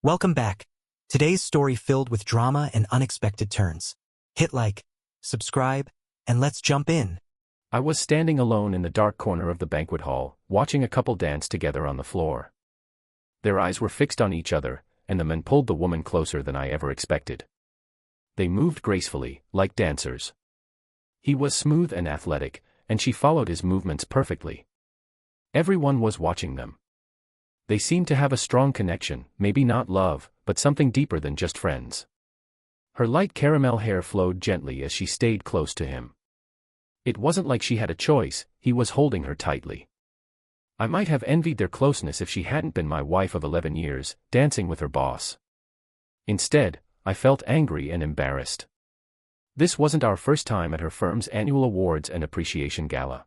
Welcome back. Today's story filled with drama and unexpected turns. Hit like, subscribe, and let's jump in. I was standing alone in the dark corner of the banquet hall, watching a couple dance together on the floor. Their eyes were fixed on each other, and the man pulled the woman closer than I ever expected. They moved gracefully, like dancers. He was smooth and athletic, and she followed his movements perfectly. Everyone was watching them. They seemed to have a strong connection, maybe not love, but something deeper than just friends. Her light caramel hair flowed gently as she stayed close to him. It wasn't like she had a choice, he was holding her tightly. I might have envied their closeness if she hadn't been my wife of 11 years, dancing with her boss. Instead, I felt angry and embarrassed. This wasn't our first time at her firm's annual awards and appreciation gala.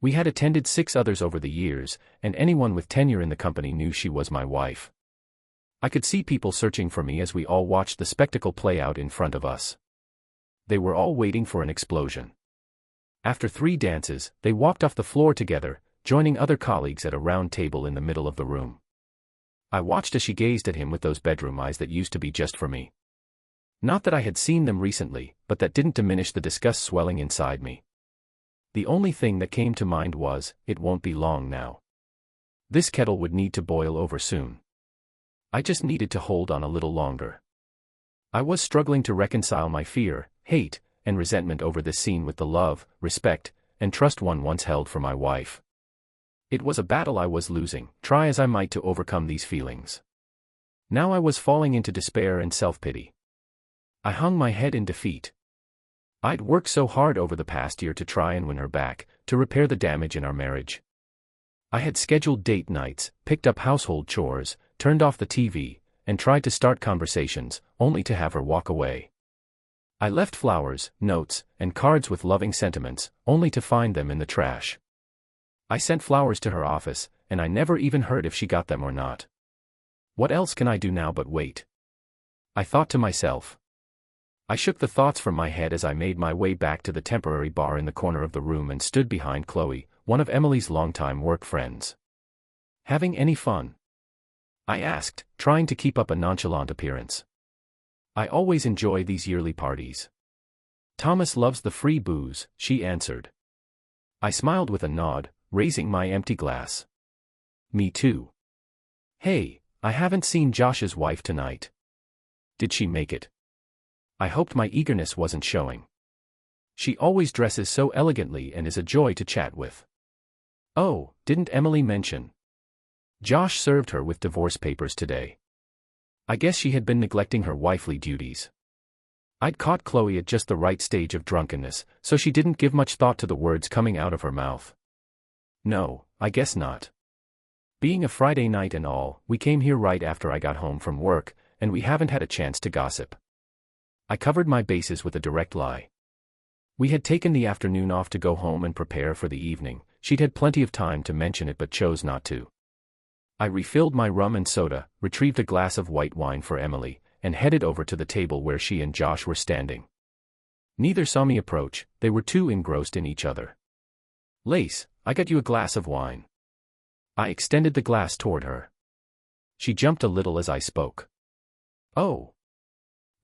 We had attended 6 others over the years, and anyone with tenure in the company knew she was my wife. I could see people searching for me as we all watched the spectacle play out in front of us. They were all waiting for an explosion. After 3 dances, they walked off the floor together, joining other colleagues at a round table in the middle of the room. I watched as she gazed at him with those bedroom eyes that used to be just for me. Not that I had seen them recently, but that didn't diminish the disgust swelling inside me. The only thing that came to mind was, it won't be long now. This kettle would need to boil over soon. I just needed to hold on a little longer. I was struggling to reconcile my fear, hate, and resentment over this scene with the love, respect, and trust one once held for my wife. It was a battle I was losing, try as I might to overcome these feelings. Now I was falling into despair and self-pity. I hung my head in defeat. I'd worked so hard over the past year to try and win her back, to repair the damage in our marriage. I had scheduled date nights, picked up household chores, turned off the TV, and tried to start conversations, only to have her walk away. I left flowers, notes, and cards with loving sentiments, only to find them in the trash. I sent flowers to her office, and I never even heard if she got them or not. What else can I do now but wait? I thought to myself. I shook the thoughts from my head as I made my way back to the temporary bar in the corner of the room and stood behind Chloe, one of Emily's longtime work friends. "Having any fun?" I asked, trying to keep up a nonchalant appearance. "I always enjoy these yearly parties." "Thomas loves the free booze," she answered. I smiled with a nod, raising my empty glass. "Me too." "Hey, I haven't seen Josh's wife tonight. Did she make it?" I hoped my eagerness wasn't showing. "She always dresses so elegantly and is a joy to chat with." "Oh, didn't Emily mention? Josh served her with divorce papers today. I guess she had been neglecting her wifely duties." I'd caught Chloe at just the right stage of drunkenness, so she didn't give much thought to the words coming out of her mouth. "No, I guess not. Being a Friday night and all, we came here right after I got home from work, and we haven't had a chance to gossip." I covered my bases with a direct lie. We had taken the afternoon off to go home and prepare for the evening. She'd had plenty of time to mention it but chose not to. I refilled my rum and soda, retrieved a glass of white wine for Emily, and headed over to the table where she and Josh were standing. Neither saw me approach, they were too engrossed in each other. "Lace, I got you a glass of wine." I extended the glass toward her. She jumped a little as I spoke. "Oh.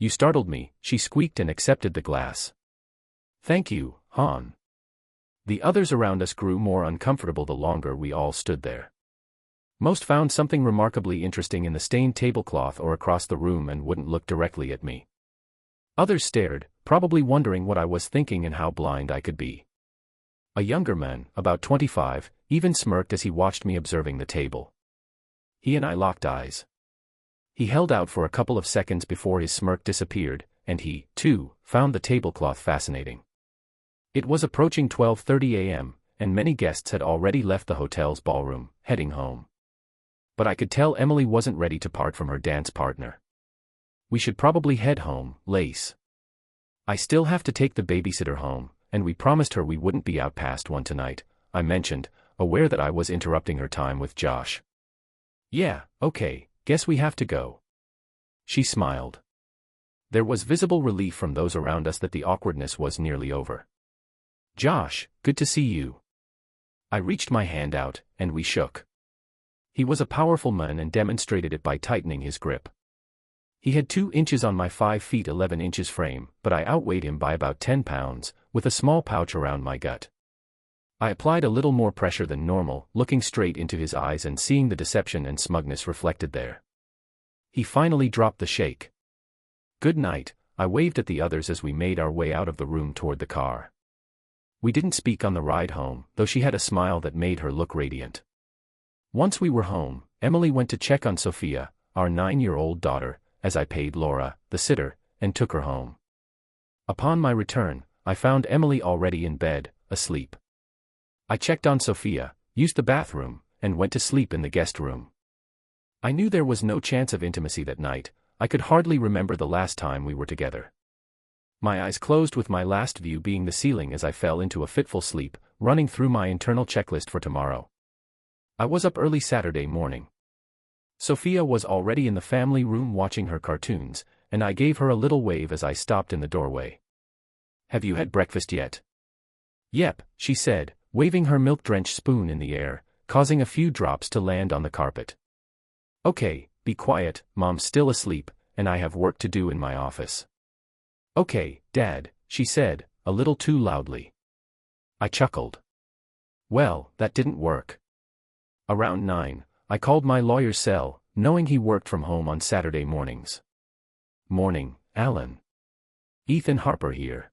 You startled me," she squeaked and accepted the glass. "Thank you, hon." The others around us grew more uncomfortable the longer we all stood there. Most found something remarkably interesting in the stained tablecloth or across the room and wouldn't look directly at me. Others stared, probably wondering what I was thinking and how blind I could be. A younger man, about 25, even smirked as he watched me observing the table. He and I locked eyes. He held out for a couple of seconds before his smirk disappeared, and he, too, found the tablecloth fascinating. It was approaching 12:30 a.m., and many guests had already left the hotel's ballroom, heading home. But I could tell Emily wasn't ready to part from her dance partner. "We should probably head home, Lace. I still have to take the babysitter home, and we promised her we wouldn't be out past 1 tonight," I mentioned, aware that I was interrupting her time with Josh. "Yeah, okay. Guess we have to go." She smiled. There was visible relief from those around us that the awkwardness was nearly over. "Josh, good to see you." I reached my hand out, and we shook. He was a powerful man and demonstrated it by tightening his grip. He had 2 inches on my 5 feet 11 inches frame, but I outweighed him by about 10 pounds, with a small pouch around my gut. I applied a little more pressure than normal, looking straight into his eyes and seeing the deception and smugness reflected there. He finally dropped the shake. "Good night," I waved at the others as we made our way out of the room toward the car. We didn't speak on the ride home, though she had a smile that made her look radiant. Once we were home, Emily went to check on Sophia, our 9-year-old daughter, as I paid Laura, the sitter, and took her home. Upon my return, I found Emily already in bed, asleep. I checked on Sophia, used the bathroom, and went to sleep in the guest room. I knew there was no chance of intimacy that night. I could hardly remember the last time we were together. My eyes closed with my last view being the ceiling as I fell into a fitful sleep, running through my internal checklist for tomorrow. I was up early Saturday morning. Sophia was already in the family room watching her cartoons, and I gave her a little wave as I stopped in the doorway. "Have you had breakfast yet?" "Yep," she said, waving her milk-drenched spoon in the air, causing a few drops to land on the carpet. "Okay, be quiet, Mom's still asleep, and I have work to do in my office." "Okay, Dad," she said, a little too loudly. I chuckled. Well, that didn't work. Around 9, I called my lawyer's cell, knowing he worked from home on Saturday mornings. "Morning, Alan. Ethan Harper here."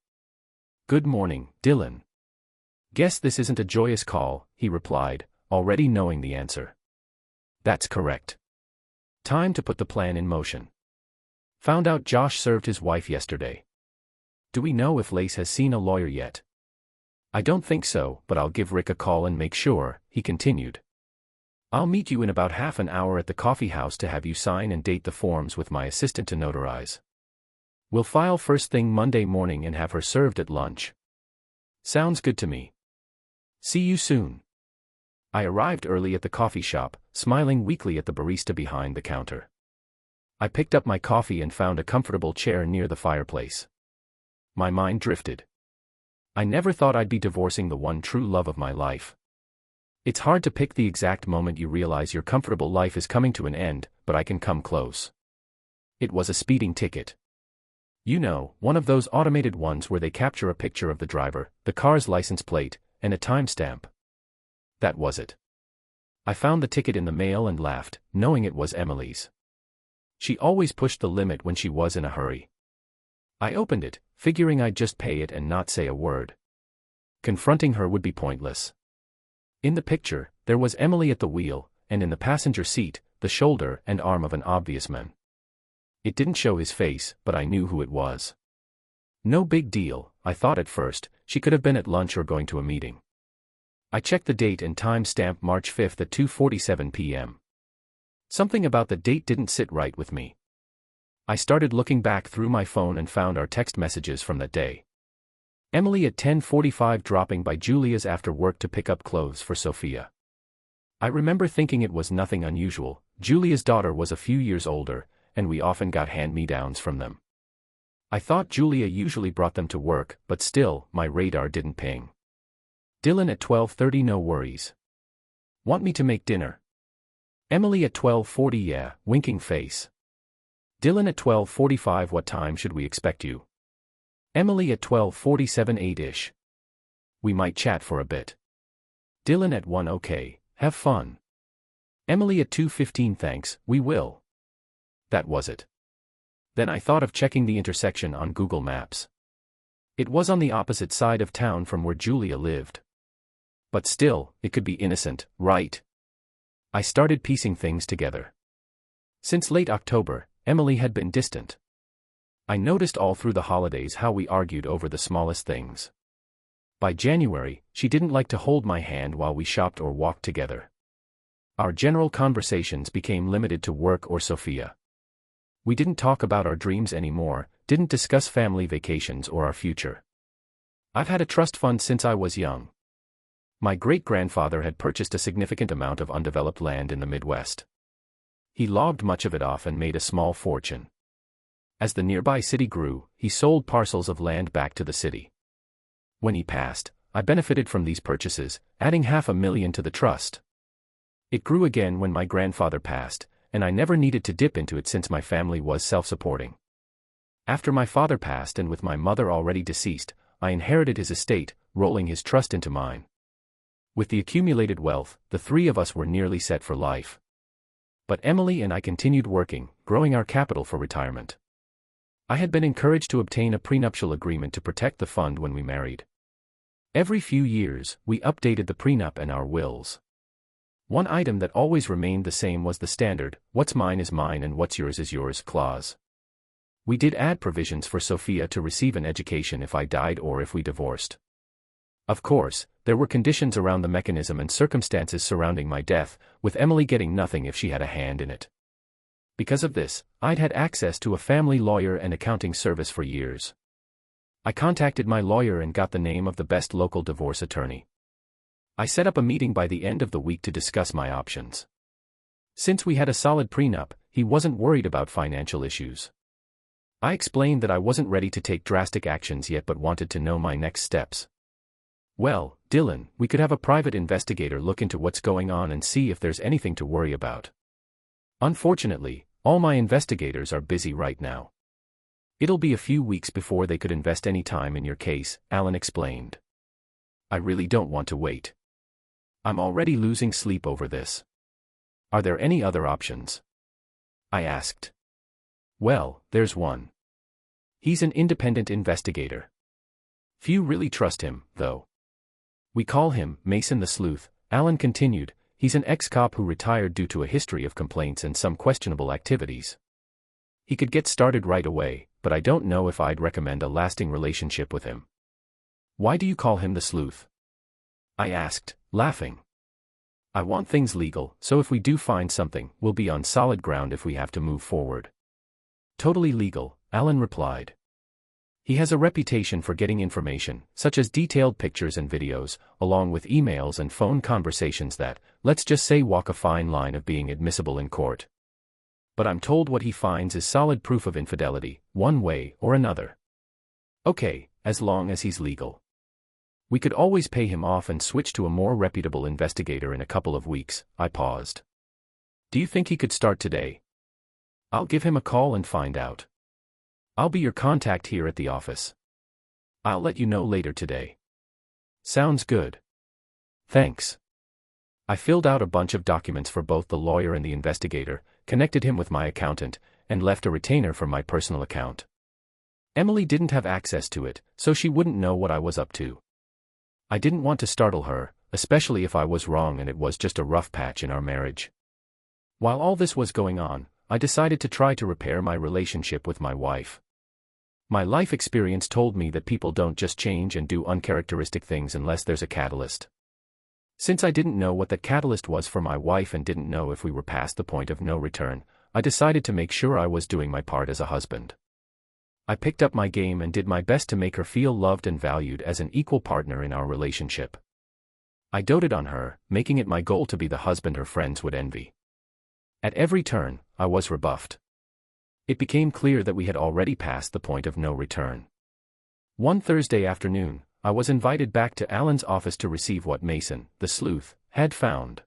"Good morning, Dylan." "Guess this isn't a joyous call," he replied, already knowing the answer. "That's correct. Time to put the plan in motion. Found out Josh served his wife yesterday. Do we know if Lace has seen a lawyer yet?" "I don't think so, but I'll give Rick a call and make sure," he continued. "I'll meet you in about half an hour at the coffee house to have you sign and date the forms with my assistant to notarize. We'll file first thing Monday morning and have her served at lunch." "Sounds good to me. See you soon." I arrived early at the coffee shop, smiling weakly at the barista behind the counter. I picked up my coffee and found a comfortable chair near the fireplace. My mind drifted. I never thought I'd be divorcing the one true love of my life. It's hard to pick the exact moment you realize your comfortable life is coming to an end, but I can come close. It was a speeding ticket. You know, one of those automated ones where they capture a picture of the driver, the car's license plate, and a timestamp. That was it. I found the ticket in the mail and laughed, knowing it was Emily's. She always pushed the limit when she was in a hurry. I opened it, figuring I'd just pay it and not say a word. Confronting her would be pointless. In the picture, there was Emily at the wheel, and in the passenger seat, the shoulder and arm of an obvious man. It didn't show his face, but I knew who it was. No big deal, I thought at first. She could have been at lunch or going to a meeting. I checked the date and time stamp March 5th at 2:47 p.m. Something about the date didn't sit right with me. I started looking back through my phone and found our text messages from that day. Emily at 10:45 dropping by Julia's after work to pick up clothes for Sophia. I remember thinking it was nothing unusual. Julia's daughter was a few years older, and we often got hand-me-downs from them. I thought Julia usually brought them to work, but still, my radar didn't ping. Dylan at 12:30 no worries. Want me to make dinner? Emily at 12:40 yeah, winking face. Dylan at 12:45 what time should we expect you? Emily at 12:47 8-ish. We might chat for a bit. Dylan at 1 okay, have fun. Emily at 2:15 thanks, we will. That was it. Then I thought of checking the intersection on Google Maps. It was on the opposite side of town from where Julia lived. But still, it could be innocent, right? I started piecing things together. Since late October, Emily had been distant. I noticed all through the holidays how we argued over the smallest things. By January, she didn't like to hold my hand while we shopped or walked together. Our general conversations became limited to work or Sophia. We didn't talk about our dreams anymore, didn't discuss family vacations or our future. I've had a trust fund since I was young. My great-grandfather had purchased a significant amount of undeveloped land in the Midwest. He logged much of it off and made a small fortune. As the nearby city grew, he sold parcels of land back to the city. When he passed, I benefited from these purchases, adding $500,000 to the trust. It grew again when my grandfather passed, and I never needed to dip into it since my family was self-supporting. After my father passed and with my mother already deceased, I inherited his estate, rolling his trust into mine. With the accumulated wealth, the three of us were nearly set for life. But Emily and I continued working, growing our capital for retirement. I had been encouraged to obtain a prenuptial agreement to protect the fund when we married. Every few years, we updated the prenup and our wills. One item that always remained the same was the standard, "what's mine is mine and what's yours is yours" clause. We did add provisions for Sophia to receive an education if I died or if we divorced. Of course, there were conditions around the mechanism and circumstances surrounding my death, with Emily getting nothing if she had a hand in it. Because of this, I'd had access to a family lawyer and accounting service for years. I contacted my lawyer and got the name of the best local divorce attorney. I set up a meeting by the end of the week to discuss my options. Since we had a solid prenup, he wasn't worried about financial issues. I explained that I wasn't ready to take drastic actions yet but wanted to know my next steps. "Well, Dylan, we could have a private investigator look into what's going on and see if there's anything to worry about. Unfortunately, all my investigators are busy right now. It'll be a few weeks before they could invest any time in your case," Alan explained. "I really don't want to wait. I'm already losing sleep over this. Are there any other options?" I asked. "Well, there's one. He's an independent investigator. Few really trust him, though. We call him Mason the Sleuth," Alan continued. "He's an ex-cop who retired due to a history of complaints and some questionable activities. He could get started right away, but I don't know if I'd recommend a lasting relationship with him." "Why do you call him the Sleuth?" I asked, laughing. "I want things legal, so if we do find something, we'll be on solid ground if we have to move forward." "Totally legal," Alan replied. "He has a reputation for getting information, such as detailed pictures and videos, along with emails and phone conversations that, let's just say, walk a fine line of being admissible in court. But I'm told what he finds is solid proof of infidelity, one way or another." "Okay, as long as he's legal. We could always pay him off and switch to a more reputable investigator in a couple of weeks." I paused. "Do you think he could start today?" "I'll give him a call and find out. I'll be your contact here at the office. I'll let you know later today." "Sounds good. Thanks." I filled out a bunch of documents for both the lawyer and the investigator, connected him with my accountant, and left a retainer for my personal account. Emily didn't have access to it, so she wouldn't know what I was up to. I didn't want to startle her, especially if I was wrong and it was just a rough patch in our marriage. While all this was going on, I decided to try to repair my relationship with my wife. My life experience told me that people don't just change and do uncharacteristic things unless there's a catalyst. Since I didn't know what that catalyst was for my wife and didn't know if we were past the point of no return, I decided to make sure I was doing my part as a husband. I picked up my game and did my best to make her feel loved and valued as an equal partner in our relationship. I doted on her, making it my goal to be the husband her friends would envy. At every turn, I was rebuffed. It became clear that we had already passed the point of no return. One Thursday afternoon, I was invited back to Alan's office to receive what Mason, the sleuth, had found.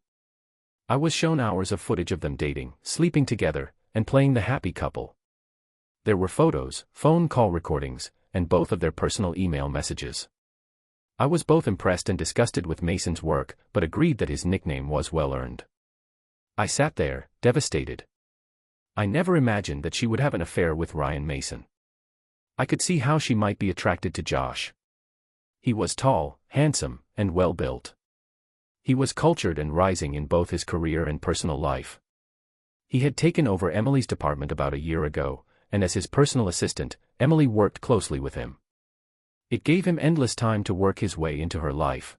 I was shown hours of footage of them dating, sleeping together, and playing the happy couple. There were photos, phone call recordings, and both of their personal email messages. I was both impressed and disgusted with Mason's work, but agreed that his nickname was well earned. I sat there, devastated. I never imagined that she would have an affair with Ryan Mason. I could see how she might be attracted to Josh. He was tall, handsome, and well-built. He was cultured and rising in both his career and personal life. He had taken over Emily's department about a year ago, and as his personal assistant, Emily worked closely with him. It gave him endless time to work his way into her life.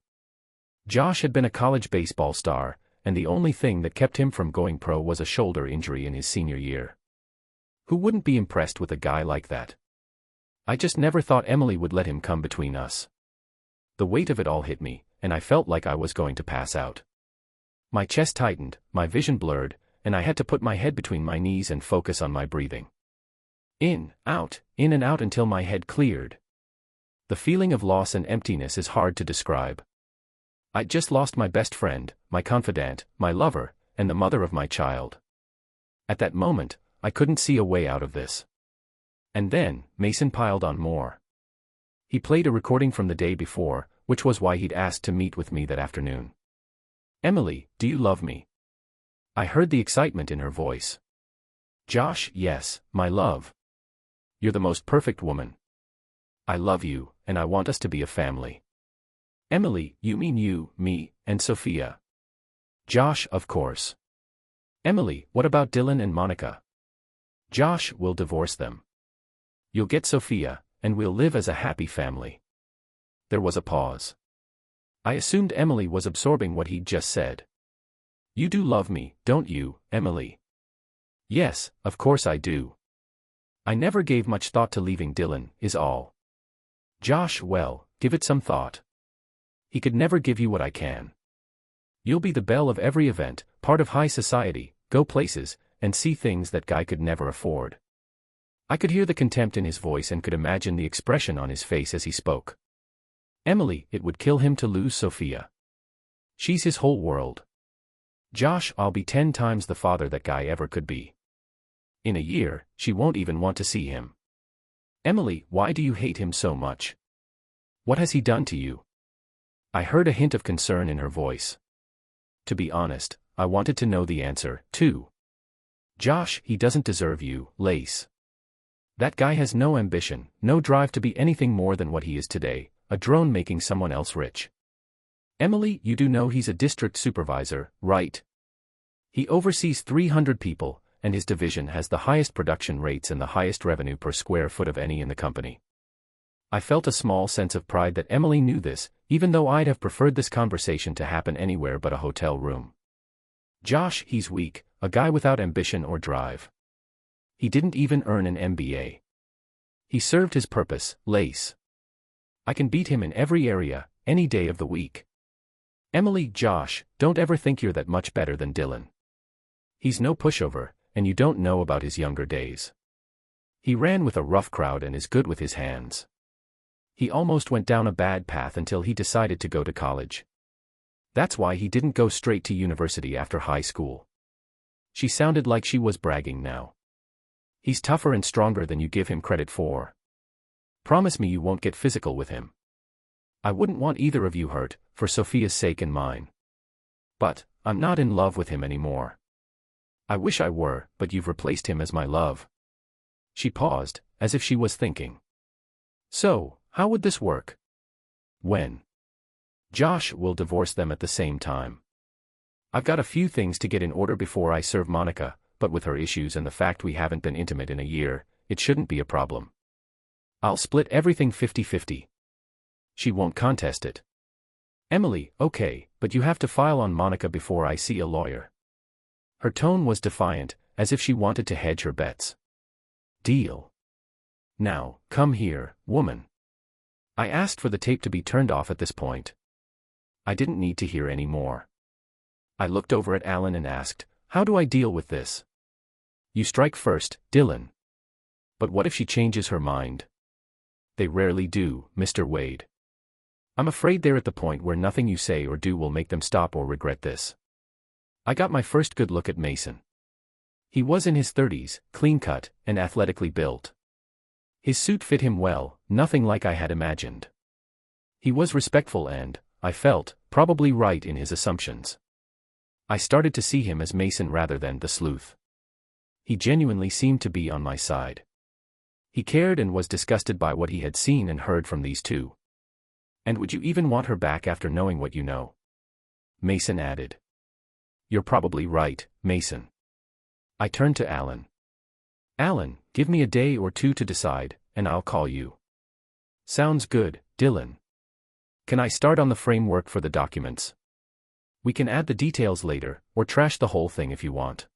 Josh had been a college baseball star, and the only thing that kept him from going pro was a shoulder injury in his senior year. Who wouldn't be impressed with a guy like that? I just never thought Emily would let him come between us. The weight of it all hit me, and I felt like I was going to pass out. My chest tightened, my vision blurred, and I had to put my head between my knees and focus on my breathing. In and out until my head cleared. The feeling of loss and emptiness is hard to describe. I'd just lost my best friend, my confidant, my lover, and the mother of my child. At that moment, I couldn't see a way out of this. And then, Mason piled on more. He played a recording from the day before, which was why he'd asked to meet with me that afternoon. "Emily, do you love me?" I heard the excitement in her voice. "Josh, yes, my love. You're the most perfect woman. I love you, and I want us to be a family." "Emily, you mean you, me, and Sophia?" "Josh, of course." "Emily, what about Dylan and Monica?" "Josh, we'll divorce them. You'll get Sophia, and we'll live as a happy family." There was a pause. I assumed Emily was absorbing what he'd just said. "You do love me, don't you, Emily?" "Yes, of course I do. I never gave much thought to leaving Dylan, is all." "Josh, well, give it some thought. He could never give you what I can. You'll be the belle of every event, part of high society, go places, and see things that Guy could never afford." I could hear the contempt in his voice and could imagine the expression on his face as he spoke. "Emily, it would kill him to lose Sophia. She's his whole world. Josh, I'll be 10 times the father that Guy ever could be. In a year, she won't even want to see him. Emily, why do you hate him so much? What has he done to you?" I heard a hint of concern in her voice. To be honest, I wanted to know the answer, too. "Josh, he doesn't deserve you, Lace. That guy has no ambition, no drive to be anything more than what he is today, a drone making someone else rich. Emily, you do know he's a district supervisor, right? He oversees 300 people, and his division has the highest production rates and the highest revenue per square foot of any in the company." I felt a small sense of pride that Emily knew this, even though I'd have preferred this conversation to happen anywhere but a hotel room. "Josh, he's weak, a guy without ambition or drive. He didn't even earn an MBA. He served his purpose, Lace. I can beat him in every area, any day of the week. Emily, Josh, don't ever think you're that much better than Dylan. He's no pushover, and you don't know about his younger days. He ran with a rough crowd and is good with his hands. He almost went down a bad path until he decided to go to college. That's why he didn't go straight to university after high school." She sounded like she was bragging now. "He's tougher and stronger than you give him credit for. Promise me you won't get physical with him. I wouldn't want either of you hurt, for Sophia's sake and mine. But, I'm not in love with him anymore. I wish I were, but you've replaced him as my love." She paused, as if she was thinking. "So, how would this work?" "When?" "Josh, will divorce them at the same time. I've got a few things to get in order before I serve Monica, but with her issues and the fact we haven't been intimate in a year, it shouldn't be a problem. I'll split everything 50-50. She won't contest it." "Emily, okay, but you have to file on Monica before I see a lawyer." Her tone was defiant, as if she wanted to hedge her bets. "Deal. Now, come here, woman." I asked for the tape to be turned off at this point. I didn't need to hear any more. I looked over at Alan and asked, "How do I deal with this?" "You strike first, Dylan." "But what if she changes her mind?" "They rarely do, Mr. Wade. I'm afraid they're at the point where nothing you say or do will make them stop or regret this." I got my first good look at Mason. He was in his 30s, clean-cut, and athletically built. His suit fit him well, nothing like I had imagined. He was respectful and, I felt, probably right in his assumptions. I started to see him as Mason rather than the sleuth. He genuinely seemed to be on my side. He cared and was disgusted by what he had seen and heard from these two. "And would you even want her back after knowing what you know?" Mason added. "You're probably right, Mason." I turned to Alan. "Alan, give me a day or two to decide, and I'll call you." "Sounds good, Dylan. Can I start on the framework for the documents? We can add the details later, or trash the whole thing if you want."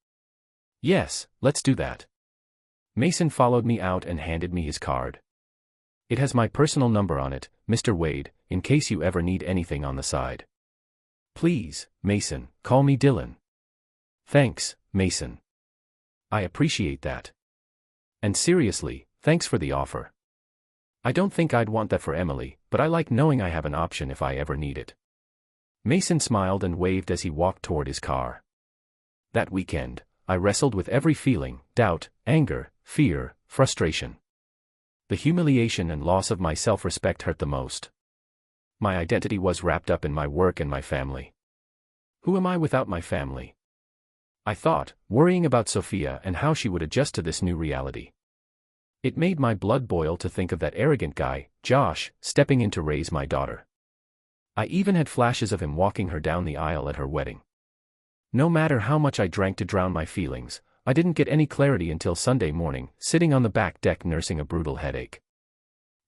"Yes, let's do that." Mason followed me out and handed me his card. "It has my personal number on it, Mr. Wade, in case you ever need anything on the side." "Please, Mason, call me Dylan." "Thanks, Mason. I appreciate that. And seriously, thanks for the offer. I don't think I'd want that for Emily, but I like knowing I have an option if I ever need it." Mason smiled and waved as he walked toward his car. That weekend, I wrestled with every feeling: doubt, anger, fear, frustration. The humiliation and loss of my self-respect hurt the most. My identity was wrapped up in my work and my family. Who am I without my family? I thought, worrying about Sophia and how she would adjust to this new reality. It made my blood boil to think of that arrogant guy, Josh, stepping in to raise my daughter. I even had flashes of him walking her down the aisle at her wedding. No matter how much I drank to drown my feelings, I didn't get any clarity until Sunday morning, sitting on the back deck nursing a brutal headache.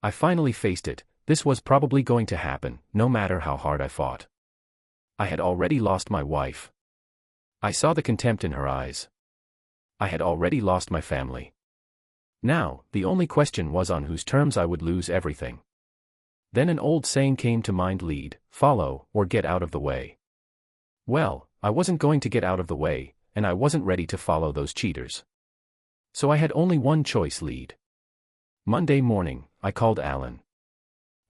I finally faced it. This was probably going to happen, no matter how hard I fought. I had already lost my wife. I saw the contempt in her eyes. I had already lost my family. Now, the only question was on whose terms I would lose everything. Then an old saying came to mind: lead, follow, or get out of the way. Well, I wasn't going to get out of the way, and I wasn't ready to follow those cheaters. So I had only one choice: lead. Monday morning, I called Alan.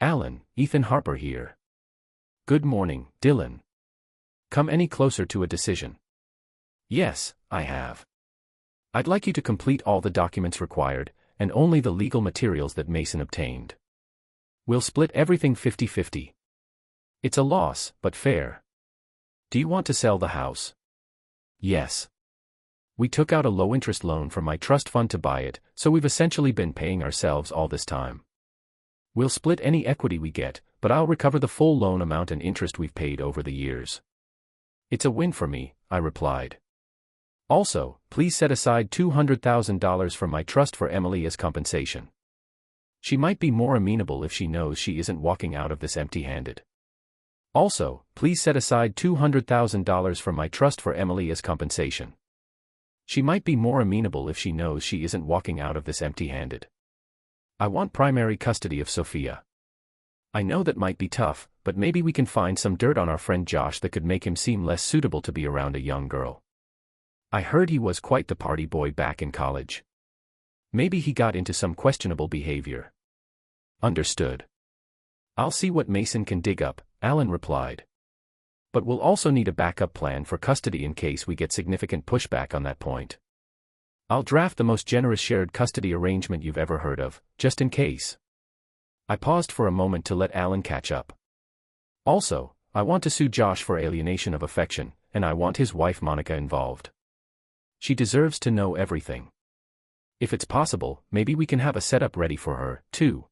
Alan, Ethan Harper here. Good morning, Dylan. Come any closer to a decision? Yes, I have. I'd like you to complete all the documents required, and only the legal materials that Mason obtained. We'll split everything 50-50. It's a loss, but fair. Do you want to sell the house? Yes. We took out a low-interest loan from my trust fund to buy it, so we've essentially been paying ourselves all this time. We'll split any equity we get, but I'll recover the full loan amount and interest we've paid over the years. It's a win for me, I replied. Also, please set aside $200,000 from my trust for Emily as compensation. She might be more amenable if she knows she isn't walking out of this empty-handed. Also, please set aside $200,000 from my trust for Emily as compensation. She might be more amenable if she knows she isn't walking out of this empty-handed. I want primary custody of Sophia. I know that might be tough, but maybe we can find some dirt on our friend Josh that could make him seem less suitable to be around a young girl. I heard he was quite the party boy back in college. Maybe he got into some questionable behavior. Understood. I'll see what Mason can dig up, Alan replied. But we'll also need a backup plan for custody in case we get significant pushback on that point. I'll draft the most generous shared custody arrangement you've ever heard of, just in case. I paused for a moment to let Alan catch up. Also, I want to sue Josh for alienation of affection, and I want his wife Monica involved. She deserves to know everything. If it's possible, maybe we can have a setup ready for her, too.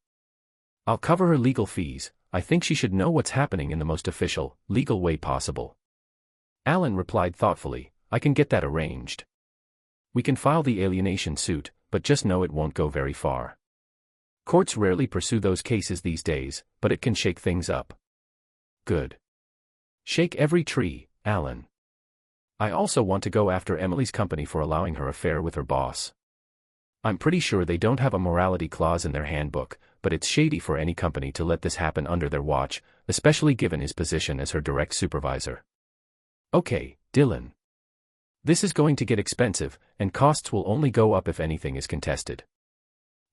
I'll cover her legal fees. I think she should know what's happening in the most official, legal way possible. Alan replied thoughtfully, I can get that arranged. We can file the alienation suit, but just know it won't go very far. Courts rarely pursue those cases these days, but it can shake things up. Good. Shake every tree, Alan. I also want to go after Emily's company for allowing her affair with her boss. I'm pretty sure they don't have a morality clause in their handbook, but it's shady for any company to let this happen under their watch, especially given his position as her direct supervisor. Okay, Dylan. This is going to get expensive, and costs will only go up if anything is contested.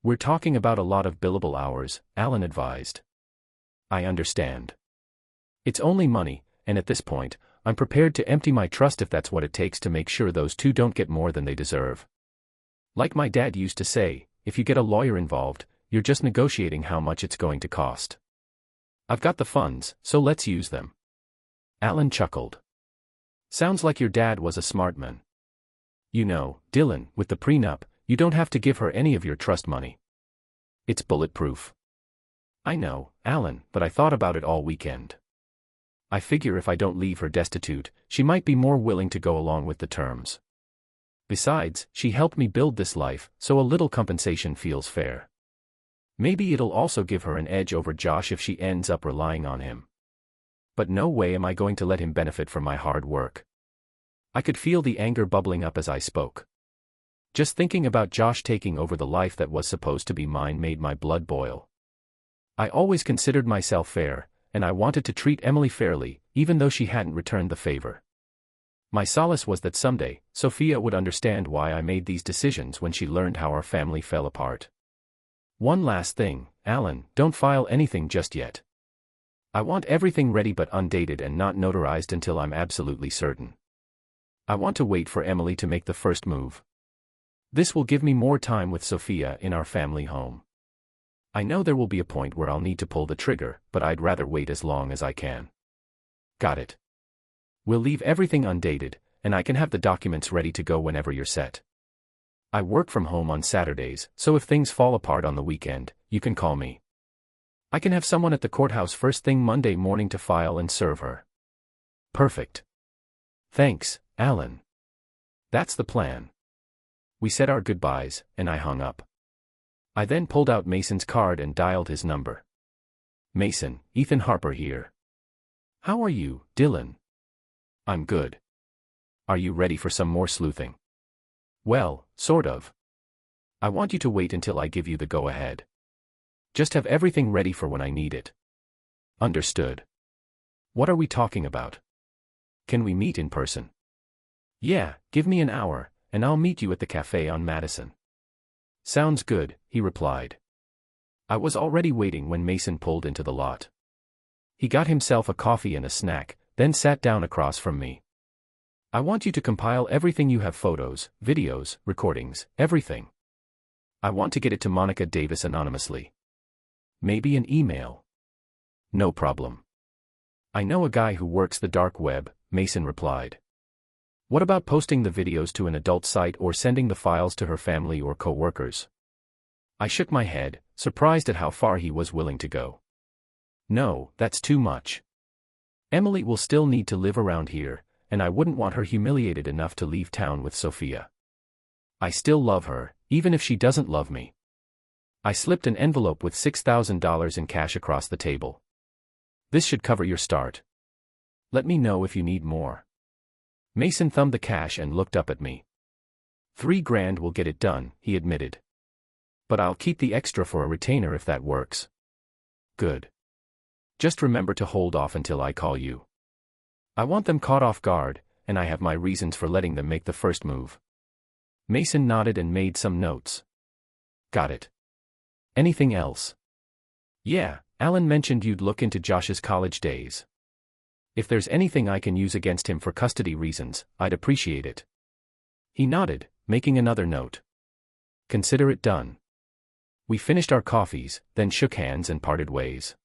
We're talking about a lot of billable hours, Alan advised. I understand. It's only money, and at this point, I'm prepared to empty my trust if that's what it takes to make sure those two don't get more than they deserve. Like my dad used to say, if you get a lawyer involved, you're just negotiating how much it's going to cost. I've got the funds, so let's use them. Alan chuckled. Sounds like your dad was a smart man. You know, Dylan, with the prenup, you don't have to give her any of your trust money. It's bulletproof. I know, Alan, but I thought about it all weekend. I figure if I don't leave her destitute, she might be more willing to go along with the terms. Besides, she helped me build this life, so a little compensation feels fair. Maybe it'll also give her an edge over Josh if she ends up relying on him. But no way am I going to let him benefit from my hard work. I could feel the anger bubbling up as I spoke. Just thinking about Josh taking over the life that was supposed to be mine made my blood boil. I always considered myself fair, and I wanted to treat Emily fairly, even though she hadn't returned the favor. My solace was that someday, Sophia would understand why I made these decisions when she learned how our family fell apart. One last thing, Alan, don't file anything just yet. I want everything ready but undated and not notarized until I'm absolutely certain. I want to wait for Emily to make the first move. This will give me more time with Sophia in our family home. I know there will be a point where I'll need to pull the trigger, but I'd rather wait as long as I can. Got it. We'll leave everything undated, and I can have the documents ready to go whenever you're set. I work from home on Saturdays, so if things fall apart on the weekend, you can call me. I can have someone at the courthouse first thing Monday morning to file and serve her. Perfect. Thanks, Alan. That's the plan. We said our goodbyes, and I hung up. I then pulled out Mason's card and dialed his number. Mason, Ethan Harper here. How are you, Dylan? I'm good. Are you ready for some more sleuthing? Well, sort of. I want you to wait until I give you the go-ahead. Just have everything ready for when I need it. Understood. What are we talking about? Can we meet in person? Yeah, give me an hour, and I'll meet you at the cafe on Madison. Sounds good, he replied. I was already waiting when Mason pulled into the lot. He got himself a coffee and a snack, then sat down across from me. I want you to compile everything you have: photos, videos, recordings, everything. I want to get it to Monica Davis anonymously. Maybe an email. No problem. I know a guy who works the dark web, Mason replied. What about posting the videos to an adult site or sending the files to her family or co-workers? I shook my head, surprised at how far he was willing to go. No, that's too much. Emily will still need to live around here, and I wouldn't want her humiliated enough to leave town with Sophia. I still love her, even if she doesn't love me. I slipped an envelope with $6,000 in cash across the table. This should cover your start. Let me know if you need more. Mason thumbed the cash and looked up at me. $3,000 will get it done, he admitted. But I'll keep the extra for a retainer if that works. Good. Just remember to hold off until I call you. I want them caught off guard, and I have my reasons for letting them make the first move. Mason nodded and made some notes. Got it. Anything else? Yeah, Alan mentioned you'd look into Josh's college days. If there's anything I can use against him for custody reasons, I'd appreciate it. He nodded, making another note. Consider it done. We finished our coffees, then shook hands and parted ways.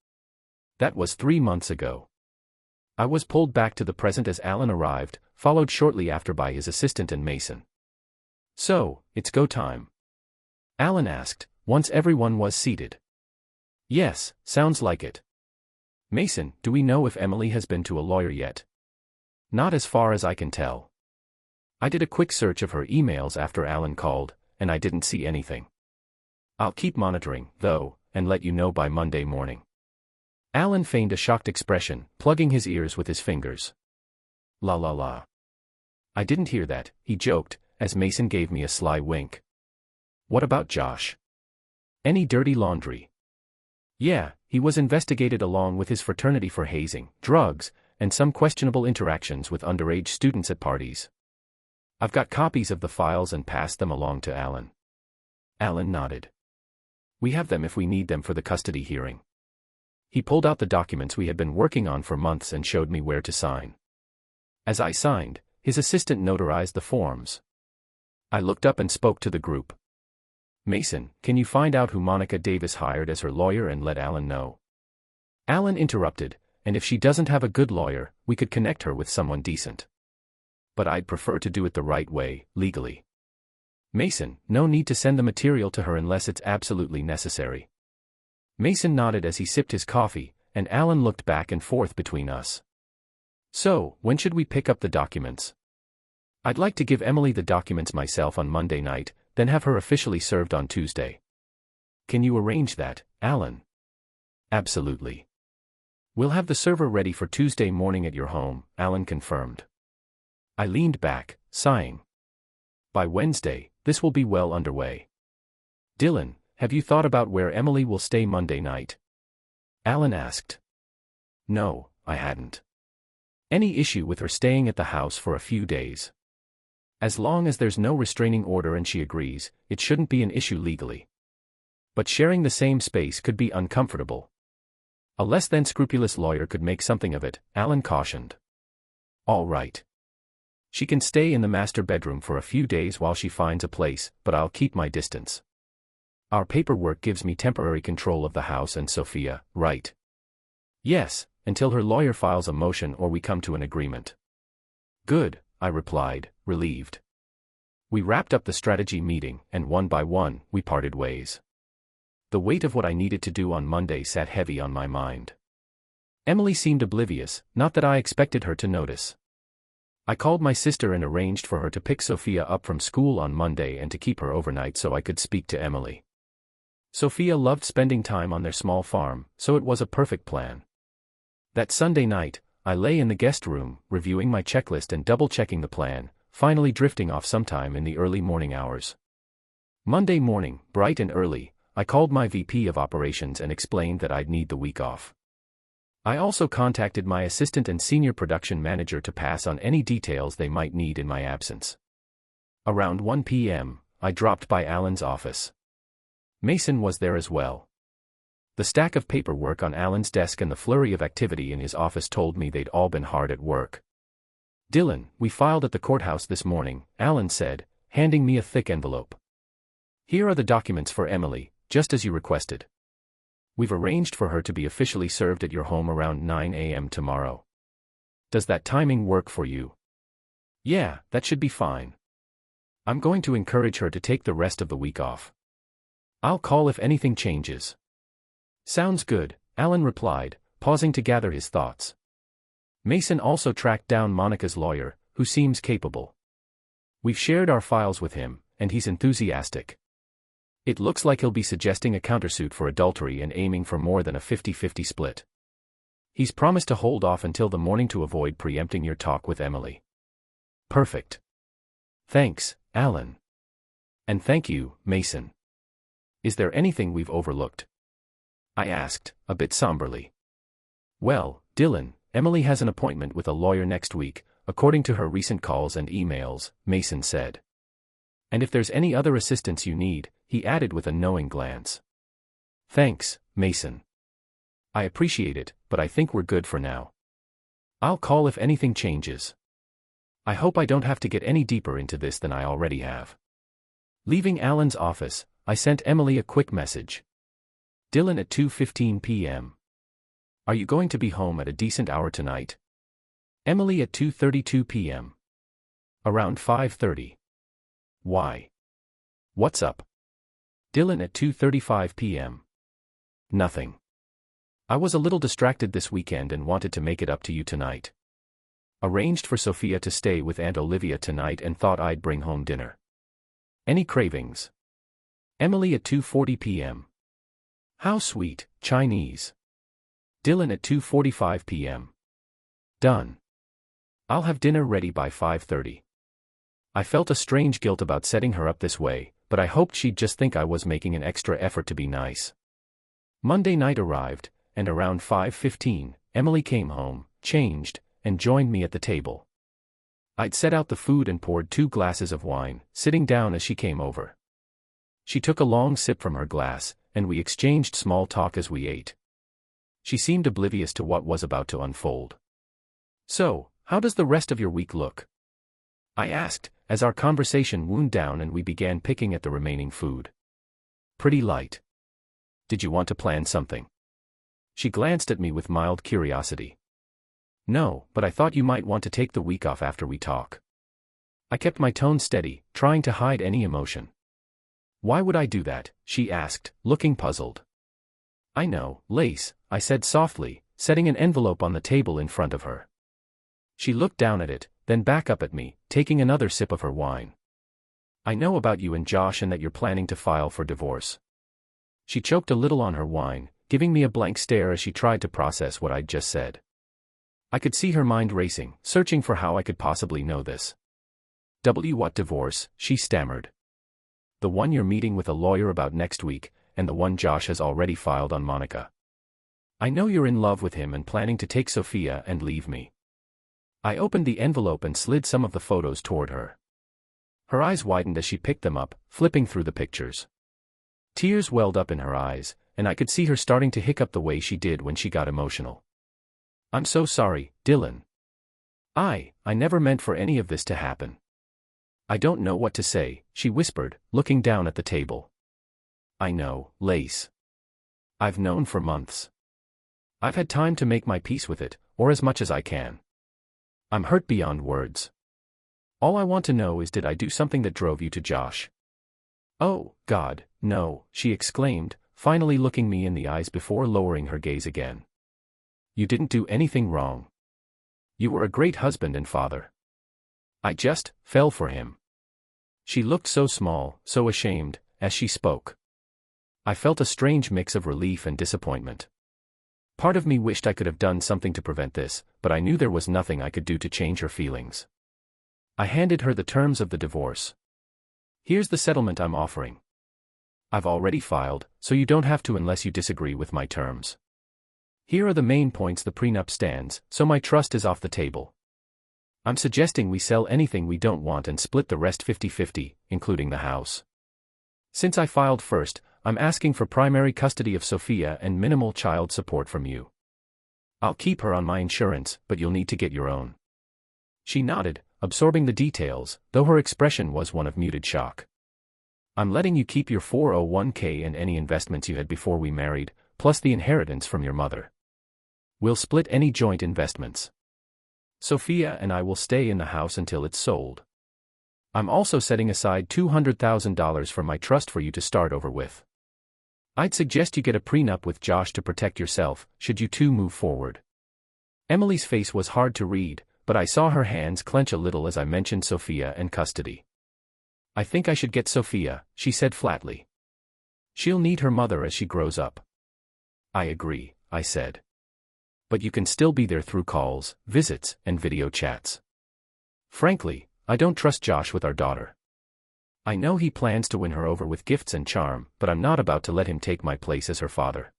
That was 3 months ago. I was pulled back to the present as Alan arrived, followed shortly after by his assistant and Mason. So, it's go time? Alan asked, once everyone was seated. Yes, sounds like it. Mason, do we know if Emily has been to a lawyer yet? Not as far as I can tell. I did a quick search of her emails after Alan called, and I didn't see anything. I'll keep monitoring, though, and let you know by Monday morning. Alan feigned a shocked expression, plugging his ears with his fingers. La la la. I didn't hear that, he joked, as Mason gave me a sly wink. What about Josh? Any dirty laundry? Yeah, he was investigated along with his fraternity for hazing, drugs, and some questionable interactions with underage students at parties. I've got copies of the files and passed them along to Alan. Alan nodded. We have them if we need them for the custody hearing. He pulled out the documents we had been working on for months and showed me where to sign. As I signed, his assistant notarized the forms. I looked up and spoke to the group. Mason, can you find out who Monica Davis hired as her lawyer and let Alan know? Alan interrupted, and if she doesn't have a good lawyer, we could connect her with someone decent. But I'd prefer to do it the right way, legally. Mason, no need to send the material to her unless it's absolutely necessary. Mason nodded as he sipped his coffee, and Alan looked back and forth between us. So, when should we pick up the documents? I'd like to give Emily the documents myself on Monday night, then have her officially served on Tuesday. Can you arrange that, Alan? Absolutely. We'll have the server ready for Tuesday morning at your home, Alan confirmed. I leaned back, sighing. By Wednesday, this will be well underway. Dylan, have you thought about where Emily will stay Monday night? Alan asked. No, I hadn't. Any issue with her staying at the house for a few days? As long as there's no restraining order and she agrees, it shouldn't be an issue legally. But sharing the same space could be uncomfortable. A less than scrupulous lawyer could make something of it, Alan cautioned. All right. She can stay in the master bedroom for a few days while she finds a place, but I'll keep my distance. Our paperwork gives me temporary control of the house and Sophia, right? Yes, until her lawyer files a motion or we come to an agreement. Good, I replied, relieved. We wrapped up the strategy meeting, and one by one, we parted ways. The weight of what I needed to do on Monday sat heavy on my mind. Emily seemed oblivious, not that I expected her to notice. I called my sister and arranged for her to pick Sophia up from school on Monday and to keep her overnight so I could speak to Emily. Sophia loved spending time on their small farm, so it was a perfect plan. That Sunday night, I lay in the guest room, reviewing my checklist and double-checking the plan, finally drifting off sometime in the early morning hours. Monday morning, bright and early, I called my VP of operations and explained that I'd need the week off. I also contacted my assistant and senior production manager to pass on any details they might need in my absence. Around 1 p.m., I dropped by Alan's office. Mason was there as well. The stack of paperwork on Alan's desk and the flurry of activity in his office told me they'd all been hard at work. "Dylan, we filed at the courthouse this morning," Alan said, handing me a thick envelope. "Here are the documents for Emily, just as you requested. We've arranged for her to be officially served at your home around 9 a.m. tomorrow. Does that timing work for you?" "Yeah, that should be fine. I'm going to encourage her to take the rest of the week off. I'll call if anything changes." "Sounds good," Alan replied, pausing to gather his thoughts. Mason also tracked down Monica's lawyer, who seems capable. We've shared our files with him, and he's enthusiastic. It looks like he'll be suggesting a countersuit for adultery and aiming for more than a 50-50 split. He's promised to hold off until the morning to avoid preempting your talk with Emily. Perfect. Thanks, Alan. And thank you, Mason. Is there anything we've overlooked? I asked, a bit somberly. Well, Dylan, Emily has an appointment with a lawyer next week, according to her recent calls and emails, Mason said. And if there's any other assistance you need, he added with a knowing glance. Thanks, Mason. I appreciate it, but I think we're good for now. I'll call if anything changes. I hope I don't have to get any deeper into this than I already have. Leaving Alan's office, I sent Emily a quick message. Dylan at 2:15 p.m. Are you going to be home at a decent hour tonight? Emily at 2:32 p.m. Around 5:30. Why? What's up? Dylan at 2:35 p.m. Nothing. I was a little distracted this weekend and wanted to make it up to you tonight. Arranged for Sophia to stay with Aunt Olivia tonight and thought I'd bring home dinner. Any cravings? Emily at 2:40 p.m. How sweet, Chinese. Dylan at 2:45 p.m. Done. I'll have dinner ready by 5:30. I felt a strange guilt about setting her up this way, but I hoped she'd just think I was making an extra effort to be nice. Monday night arrived, and around 5:15, Emily came home, changed, and joined me at the table. I'd set out the food and poured 2 glasses of wine, sitting down as she came over. She took a long sip from her glass, and we exchanged small talk as we ate. She seemed oblivious to what was about to unfold. So, how does the rest of your week look? I asked, as our conversation wound down and we began picking at the remaining food. Pretty light. Did you want to plan something? She glanced at me with mild curiosity. No, but I thought you might want to take the week off after we talk. I kept my tone steady, trying to hide any emotion. Why would I do that? She asked, looking puzzled. I know, Lace, I said softly, setting an envelope on the table in front of her. She looked down at it, then back up at me, taking another sip of her wine. I know about you and Josh and that you're planning to file for divorce. She choked a little on her wine, giving me a blank stare as she tried to process what I'd just said. I could see her mind racing, searching for how I could possibly know this. What divorce? She stammered. The one you're meeting with a lawyer about next week, and the one Josh has already filed on Monica. I know you're in love with him and planning to take Sophia and leave me. I opened the envelope and slid some of the photos toward her. Her eyes widened as she picked them up, flipping through the pictures. Tears welled up in her eyes, and I could see her starting to hiccup the way she did when she got emotional. I'm so sorry, Dylan. I never meant for any of this to happen. I don't know what to say, she whispered, looking down at the table. I know, Lace. I've known for months. I've had time to make my peace with it, or as much as I can. I'm hurt beyond words. All I want to know is, did I do something that drove you to Josh? Oh, God, no, she exclaimed, finally looking me in the eyes before lowering her gaze again. You didn't do anything wrong. You were a great husband and father. I just fell for him. She looked so small, so ashamed, as she spoke. I felt a strange mix of relief and disappointment. Part of me wished I could have done something to prevent this, but I knew there was nothing I could do to change her feelings. I handed her the terms of the divorce. Here's the settlement I'm offering. I've already filed, so you don't have to unless you disagree with my terms. Here are the main points the prenup stands, so my trust is off the table. I'm suggesting we sell anything we don't want and split the rest 50-50, including the house. Since I filed first, I'm asking for primary custody of Sophia and minimal child support from you. I'll keep her on my insurance, but you'll need to get your own. She nodded, absorbing the details, though her expression was one of muted shock. I'm letting you keep your 401k and any investments you had before we married, plus the inheritance from your mother. We'll split any joint investments. Sophia and I will stay in the house until it's sold. I'm also setting aside $200,000 from my trust for you to start over with. I'd suggest you get a prenup with Josh to protect yourself, should you two move forward. Emily's face was hard to read, but I saw her hands clench a little as I mentioned Sophia and custody. I think I should get Sophia, she said flatly. She'll need her mother as she grows up. I agree, I said. But you can still be there through calls, visits, and video chats. Frankly, I don't trust Josh with our daughter. I know he plans to win her over with gifts and charm, but I'm not about to let him take my place as her father.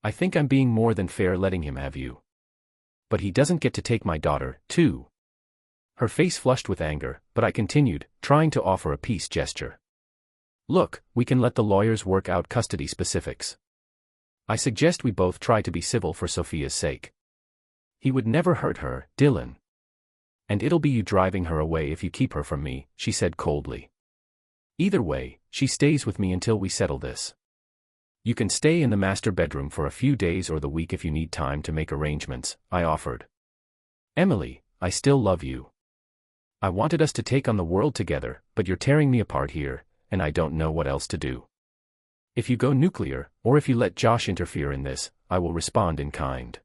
I think I'm being more than fair letting him have you. But he doesn't get to take my daughter, too. Her face flushed with anger, but I continued, trying to offer a peace gesture. Look, we can let the lawyers work out custody specifics. I suggest we both try to be civil for Sophia's sake. He would never hurt her, Dylan. And it'll be you driving her away if you keep her from me, she said coldly. Either way, she stays with me until we settle this. You can stay in the master bedroom for a few days or the week if you need time to make arrangements, I offered. Emily, I still love you. I wanted us to take on the world together, but you're tearing me apart here, and I don't know what else to do. If you go nuclear, or if you let Josh interfere in this, I will respond in kind.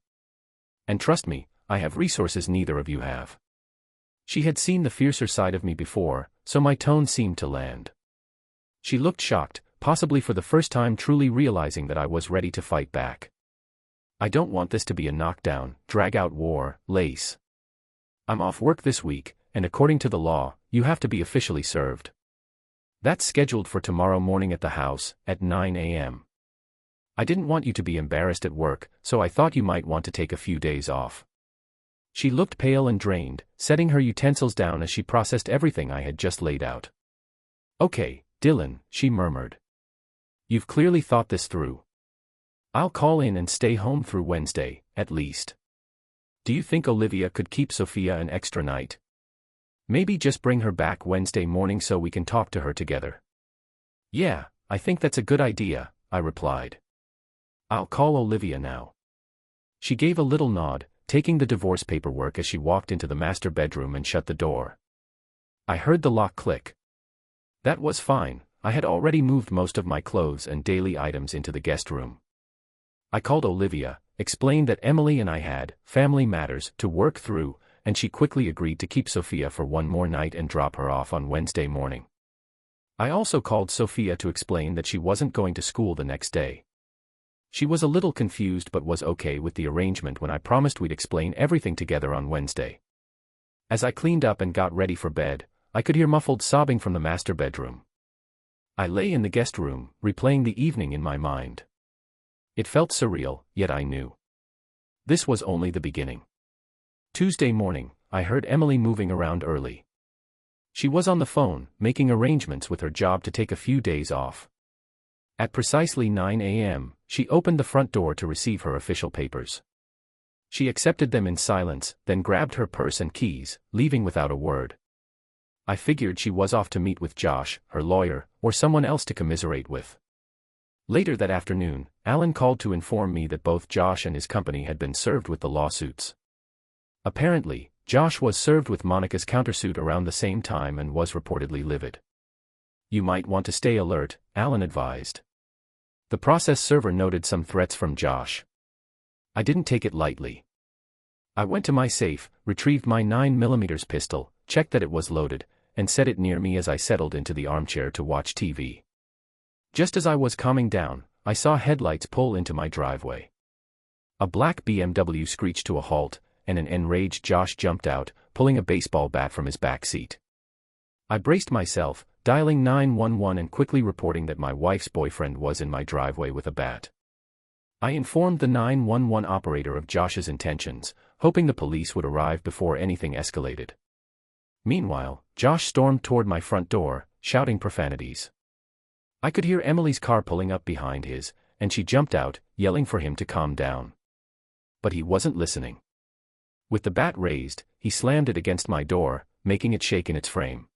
And trust me, I have resources neither of you have. She had seen the fiercer side of me before, so my tone seemed to land. She looked shocked, possibly for the first time truly realizing that I was ready to fight back. I don't want this to be a knockdown, drag-out war, Lace. I'm off work this week, and according to the law, you have to be officially served. That's scheduled for tomorrow morning at the house, at 9 a.m. I didn't want you to be embarrassed at work, so I thought you might want to take a few days off. She looked pale and drained, setting her utensils down as she processed everything I had just laid out. Okay, Dylan, she murmured. You've clearly thought this through. I'll call in and stay home through Wednesday, at least. Do you think Olivia could keep Sophia an extra night? Maybe just bring her back Wednesday morning so we can talk to her together. Yeah, I think that's a good idea, I replied. I'll call Olivia now. She gave a little nod, taking the divorce paperwork as she walked into the master bedroom and shut the door. I heard the lock click. That was fine, I had already moved most of my clothes and daily items into the guest room. I called Olivia, explained that Emily and I had family matters to work through, and she quickly agreed to keep Sophia for one more night and drop her off on Wednesday morning. I also called Sophia to explain that she wasn't going to school the next day. She was a little confused but was okay with the arrangement when I promised we'd explain everything together on Wednesday. As I cleaned up and got ready for bed, I could hear muffled sobbing from the master bedroom. I lay in the guest room, replaying the evening in my mind. It felt surreal, yet I knew this was only the beginning. Tuesday morning, I heard Emily moving around early. She was on the phone, making arrangements with her job to take a few days off. At precisely 9 a.m., she opened the front door to receive her official papers. She accepted them in silence, then grabbed her purse and keys, leaving without a word. I figured she was off to meet with Josh, her lawyer, or someone else to commiserate with. Later that afternoon, Alan called to inform me that both Josh and his company had been served with the lawsuits. Apparently, Josh was served with Monica's countersuit around the same time and was reportedly livid. You might want to stay alert, Alan advised. The process server noted some threats from Josh. I didn't take it lightly. I went to my safe, retrieved my 9mm pistol, checked that it was loaded, and set it near me as I settled into the armchair to watch TV. Just as I was calming down, I saw headlights pull into my driveway. A black BMW screeched to a halt, and an enraged Josh jumped out, pulling a baseball bat from his back seat. I braced myself, dialing 911 and quickly reporting that my wife's boyfriend was in my driveway with a bat. I informed the 911 operator of Josh's intentions, hoping the police would arrive before anything escalated. Meanwhile, Josh stormed toward my front door, shouting profanities. I could hear Emily's car pulling up behind his, and she jumped out, yelling for him to calm down. But he wasn't listening. With the bat raised, he slammed it against my door, making it shake in its frame.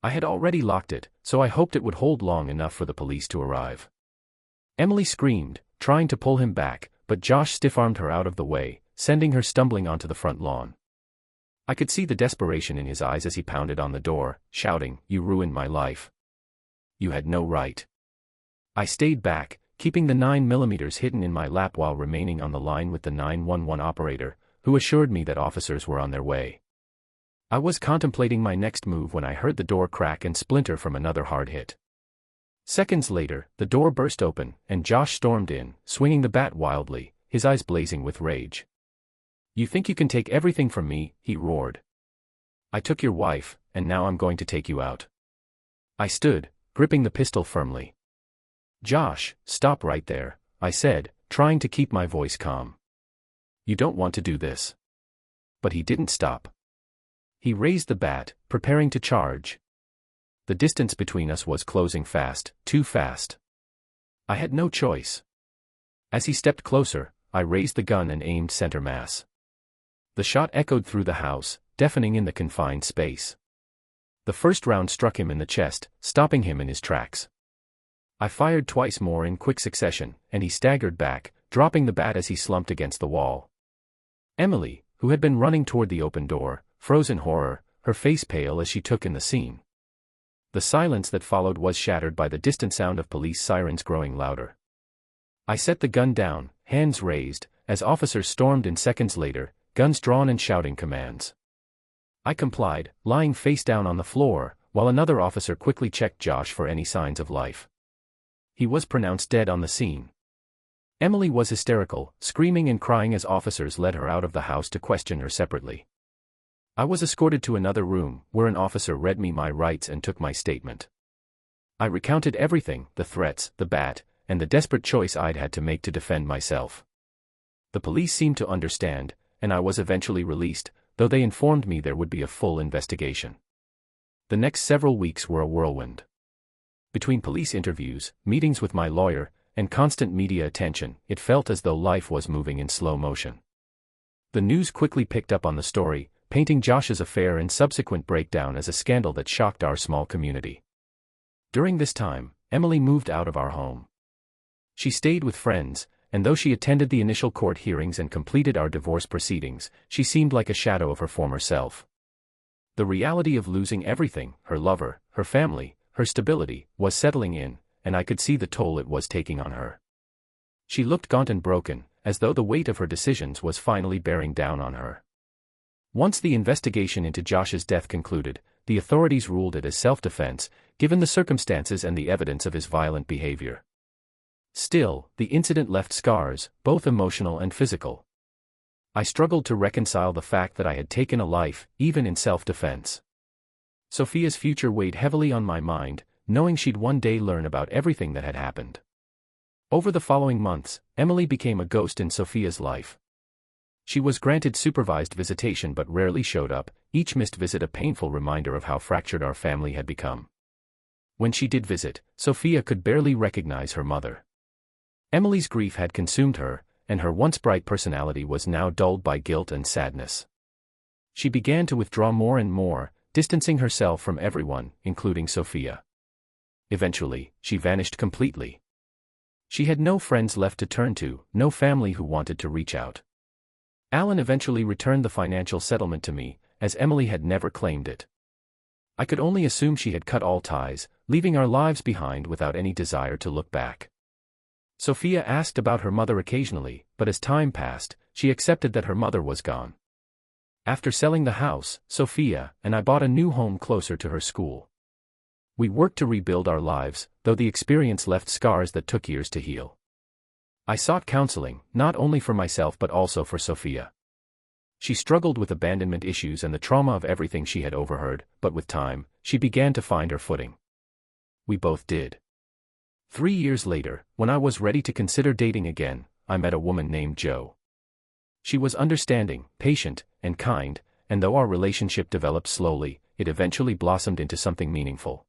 I had already locked it, so I hoped it would hold long enough for the police to arrive. Emily screamed, trying to pull him back, but Josh stiff-armed her out of the way, sending her stumbling onto the front lawn. I could see the desperation in his eyes as he pounded on the door, shouting, "You ruined my life. You had no right." I stayed back, keeping the 9mm hidden in my lap while remaining on the line with the 911 operator, who assured me that officers were on their way. I was contemplating my next move when I heard the door crack and splinter from another hard hit. Seconds later, the door burst open, and Josh stormed in, swinging the bat wildly, his eyes blazing with rage. "You think you can take everything from me?" he roared. "I took your wife, and now I'm going to take you out." I stood, gripping the pistol firmly. "Josh, stop right there," I said, trying to keep my voice calm. "You don't want to do this." But he didn't stop. He raised the bat, preparing to charge. The distance between us was closing fast, too fast. I had no choice. As he stepped closer, I raised the gun and aimed center mass. The shot echoed through the house, deafening in the confined space. The first round struck him in the chest, stopping him in his tracks. I fired twice more in quick succession, and he staggered back, dropping the bat as he slumped against the wall. Emily, who had been running toward the open door, froze in horror, her face pale as she took in the scene. The silence that followed was shattered by the distant sound of police sirens growing louder. I set the gun down, hands raised, as officers stormed in seconds later, guns drawn and shouting commands. I complied, lying face down on the floor, while another officer quickly checked Josh for any signs of life. He was pronounced dead on the scene. Emily was hysterical, screaming and crying as officers led her out of the house to question her separately. I was escorted to another room, where an officer read me my rights and took my statement. I recounted everything, the threats, the bat, and the desperate choice I'd had to make to defend myself. The police seemed to understand, and I was eventually released, though they informed me there would be a full investigation. The next several weeks were a whirlwind. Between police interviews, meetings with my lawyer, and constant media attention, it felt as though life was moving in slow motion. The news quickly picked up on the story, painting Josh's affair and subsequent breakdown as a scandal that shocked our small community. During this time, Emily moved out of our home. She stayed with friends, and though she attended the initial court hearings and completed our divorce proceedings, she seemed like a shadow of her former self. The reality of losing everything, her lover, her family, her stability, was settling in, and I could see the toll it was taking on her. She looked gaunt and broken, as though the weight of her decisions was finally bearing down on her. Once the investigation into Josh's death concluded, the authorities ruled it as self-defense, given the circumstances and the evidence of his violent behavior. Still, the incident left scars, both emotional and physical. I struggled to reconcile the fact that I had taken a life, even in self-defense. Sophia's future weighed heavily on my mind, knowing she'd one day learn about everything that had happened. Over the following months, Emily became a ghost in Sophia's life. She was granted supervised visitation but rarely showed up, each missed visit a painful reminder of how fractured our family had become. When she did visit, Sophia could barely recognize her mother. Emily's grief had consumed her, and her once bright personality was now dulled by guilt and sadness. She began to withdraw more and more, distancing herself from everyone, including Sophia. Eventually, she vanished completely. She had no friends left to turn to, no family who wanted to reach out. Alan eventually returned the financial settlement to me, as Emily had never claimed it. I could only assume she had cut all ties, leaving our lives behind without any desire to look back. Sophia asked about her mother occasionally, but as time passed, she accepted that her mother was gone. After selling the house, Sophia and I bought a new home closer to her school. We worked to rebuild our lives, though the experience left scars that took years to heal. I sought counseling, not only for myself but also for Sophia. She struggled with abandonment issues and the trauma of everything she had overheard, but with time, she began to find her footing. We both did. 3 years later, when I was ready to consider dating again, I met a woman named Jo. She was understanding, patient, and kind, and though our relationship developed slowly, it eventually blossomed into something meaningful.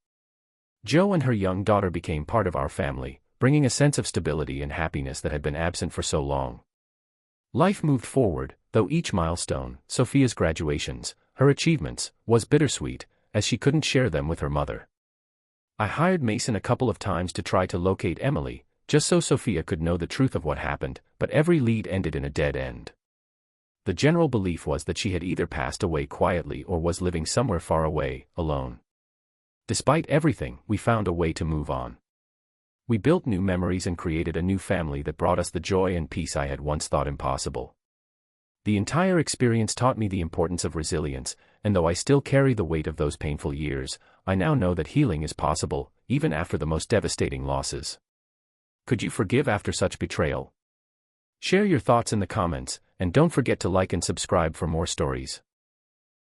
Jo and her young daughter became part of our family, bringing a sense of stability and happiness that had been absent for so long. Life moved forward, though each milestone, Sophia's graduations, her achievements, was bittersweet, as she couldn't share them with her mother. I hired Mason a couple of times to try to locate Emily, just so Sophia could know the truth of what happened, but every lead ended in a dead end. The general belief was that she had either passed away quietly or was living somewhere far away, alone. Despite everything, we found a way to move on. We built new memories and created a new family that brought us the joy and peace I had once thought impossible. The entire experience taught me the importance of resilience, and though I still carry the weight of those painful years, I now know that healing is possible, even after the most devastating losses. Could you forgive after such betrayal? Share your thoughts in the comments, and don't forget to like and subscribe for more stories.